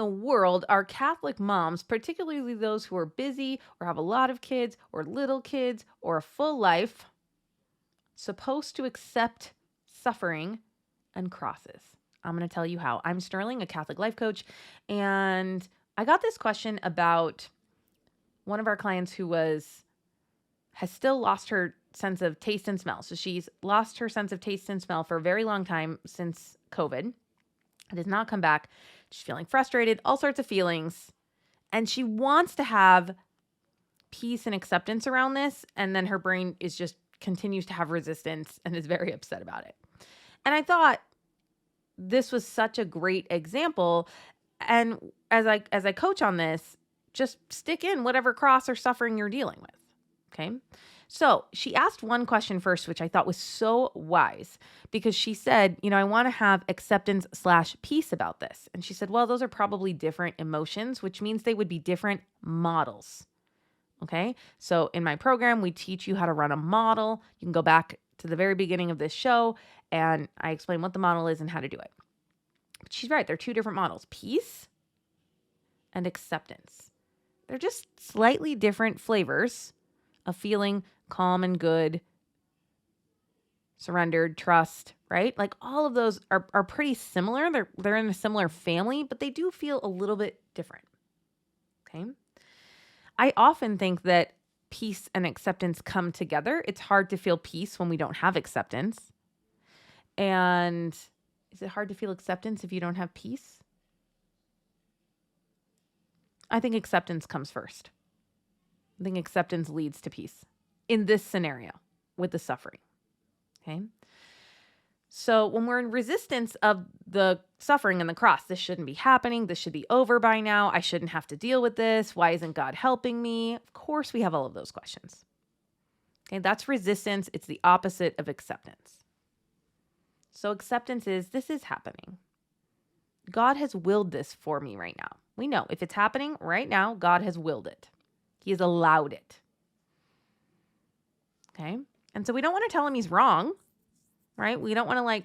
the world are Catholic moms, particularly those who are busy or have a lot of kids or little kids or a full life, supposed to accept suffering and crosses? I'm going to tell you how. I'm Sterling, a Catholic life coach, and I got this question about one of our clients who has still lost her sense of taste and smell. So she's lost her sense of taste and smell for a very long time since COVID. It has not come back. She's feeling frustrated, all sorts of feelings. And she wants to have peace and acceptance around this. And then her brain continues to have resistance and is very upset about it. And I thought this was such a great example. And as I coach on this, just stick in whatever cross or suffering you're dealing with. Okay. So she asked one question first, which I thought was so wise, because she said, I want to have acceptance/peace about this. And she said, well, those are probably different emotions, which means they would be different models. Okay. So in my program, we teach you how to run a model. You can go back to the very beginning of this show and I explain what the model is and how to do it. But she's right. They're two different models, peace and acceptance. They're just slightly different flavors of feeling calm and good, surrendered, trust, right? Like all of those are pretty similar. They're in a similar family, but they do feel a little bit different. Okay. I often think that peace and acceptance come together. It's hard to feel peace when we don't have acceptance. And is it hard to feel acceptance if you don't have peace? I think acceptance comes first. I think acceptance leads to peace in this scenario with the suffering. Okay. So when we're in resistance of the suffering and the cross, this shouldn't be happening. This should be over by now. I shouldn't have to deal with this. Why isn't God helping me? Of course, we have all of those questions. Okay. That's resistance. It's the opposite of acceptance. So acceptance is, this is happening. God has willed this for me right now. We know if it's happening right now, God has willed it. He has allowed it. Okay. And so we don't want to tell him he's wrong, right? We don't want to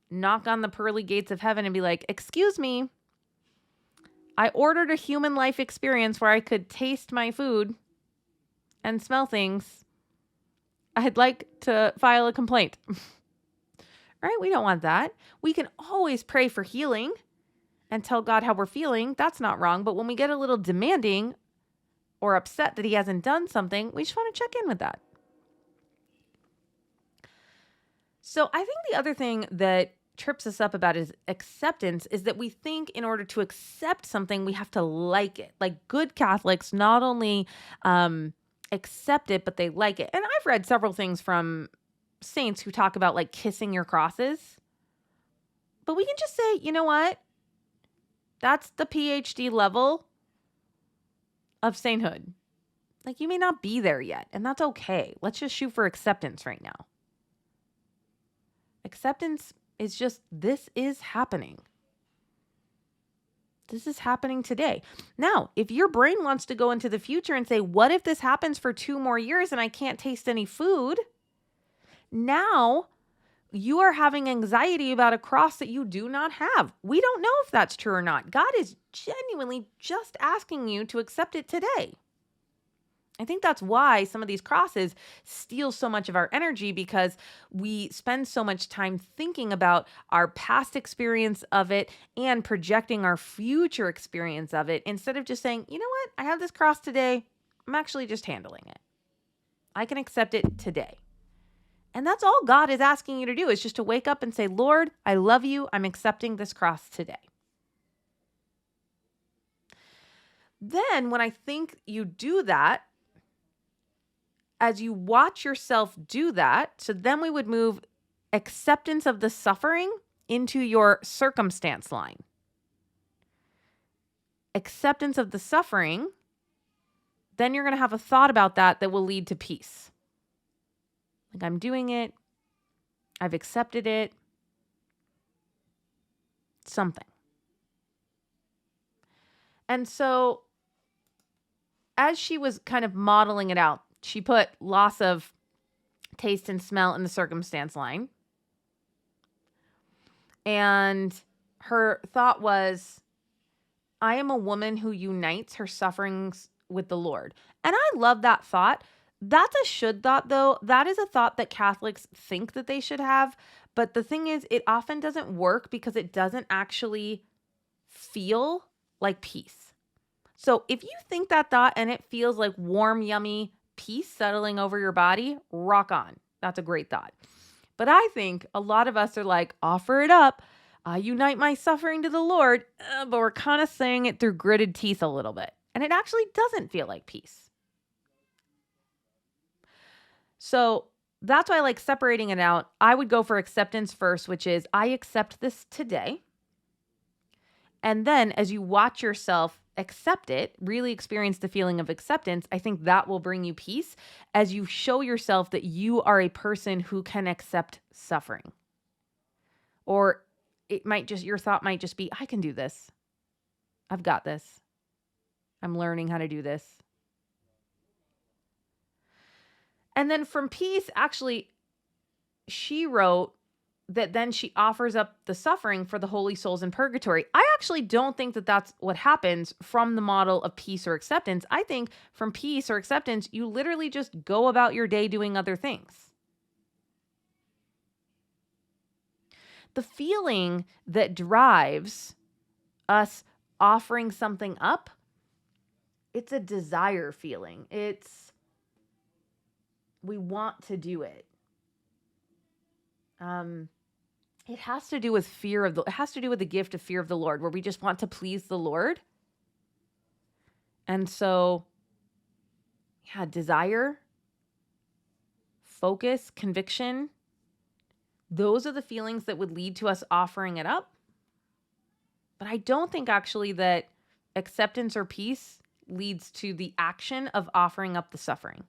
knock on the pearly gates of heaven and be like, excuse me, I ordered a human life experience where I could taste my food and smell things. I'd like to file a complaint. Right? We don't want that. We can always pray for healing and tell God how we're feeling. That's not wrong. But when we get a little demanding or upset that he hasn't done something, we just want to check in with that. So I think the other thing that trips us up about is acceptance is that we think in order to accept something, we have to like it. Like good Catholics not only accept it, but they like it. And I've read several things from saints who talk about kissing your crosses. But we can just say, you know what? That's the PhD level of sainthood. You may not be there yet, and that's okay. Let's just shoot for acceptance right now. Acceptance is just, this is happening. This is happening today. Now, if your brain wants to go into the future and say, what if this happens for 2 more years and I can't taste any food? Now you are having anxiety about a cross that you do not have. We don't know if that's true or not. God is genuinely just asking you to accept it today. I think that's why some of these crosses steal so much of our energy, because we spend so much time thinking about our past experience of it and projecting our future experience of it instead of just saying, you know what? I have this cross today. I'm actually just handling it. I can accept it today. And that's all God is asking you to do, is just to wake up and say, Lord, I love you. I'm accepting this cross today. Then when I think you do that, as you watch yourself do that, so then we would move acceptance of the suffering into your circumstance line. Acceptance of the suffering, then you're going to have a thought about that will lead to peace. I'm doing it. I've accepted it. Something. And so as she was kind of modeling it out, she put loss of taste and smell in the circumstance line. And her thought was, I am a woman who unites her sufferings with the Lord. And I love that thought. That's a should thought, though. That is a thought that Catholics think that they should have. But the thing is, it often doesn't work because it doesn't actually feel like peace. So if you think that thought and it feels like warm, yummy peace settling over your body, rock on. That's a great thought. But I think a lot of us are like, offer it up. I unite my suffering to the Lord, but we're kind of saying it through gritted teeth a little bit. And it actually doesn't feel like peace. So that's why I like separating it out. I would go for acceptance first, which is I accept this today. And then as you watch yourself accept it, really experience the feeling of acceptance, I think that will bring you peace as you show yourself that you are a person who can accept suffering. Or your thought might just be, I can do this. I've got this. I'm learning how to do this. And then from peace, actually, she wrote that then she offers up the suffering for the holy souls in purgatory. I actually don't think that that's what happens from the model of peace or acceptance. I think from peace or acceptance, you literally just go about your day doing other things. The feeling that drives us offering something up, it's a desire feeling. We want to do it. It has to do with it has to do with the gift of fear of the Lord, where we just want to please the Lord. And so, desire, focus, conviction, those are the feelings that would lead to us offering it up. But I don't think actually that acceptance or peace leads to the action of offering up the suffering.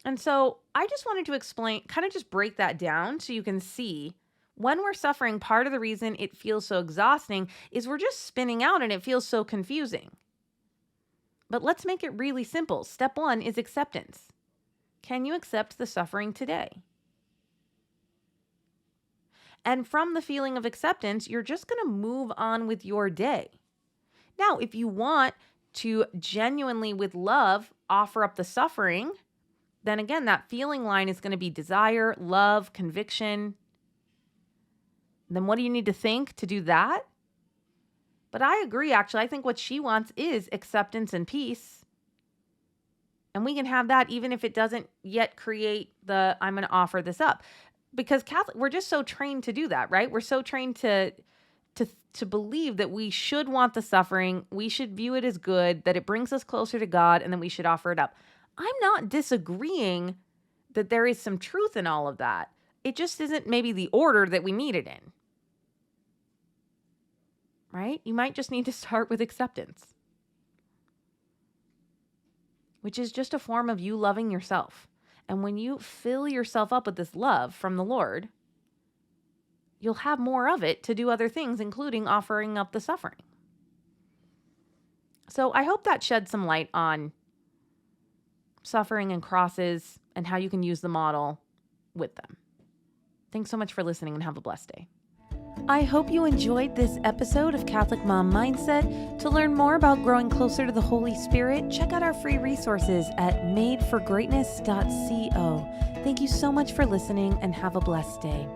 And so I just wanted to explain, kind of just break that down so you can see when we're suffering, part of the reason it feels so exhausting is we're just spinning out and it feels so confusing. But let's make it really simple. Step 1 is acceptance. Can you accept the suffering today? And from the feeling of acceptance, you're just going to move on with your day. Now, if you want to genuinely, with love, offer up the suffering, then again, that feeling line is going to be desire, love, conviction. Then what do you need to think to do that? But I agree, actually. I think what she wants is acceptance and peace. And we can have that even if it doesn't yet create I'm going to offer this up. Because we're just so trained to do that, right? We're so trained to believe that we should want the suffering, we should view it as good, that it brings us closer to God, and then we should offer it up. I'm not disagreeing that there is some truth in all of that. It just isn't maybe the order that we need it in. Right? You might just need to start with acceptance, which is just a form of you loving yourself. And when you fill yourself up with this love from the Lord, you'll have more of it to do other things, including offering up the suffering. So I hope that sheds some light on suffering and crosses and how you can use the model with them. Thanks so much for listening and have a blessed day. I hope you enjoyed this episode of Catholic Mom Mindset. To learn more about growing closer to the Holy Spirit, check out our free resources at madeforgreatness.co. Thank you so much for listening and have a blessed day.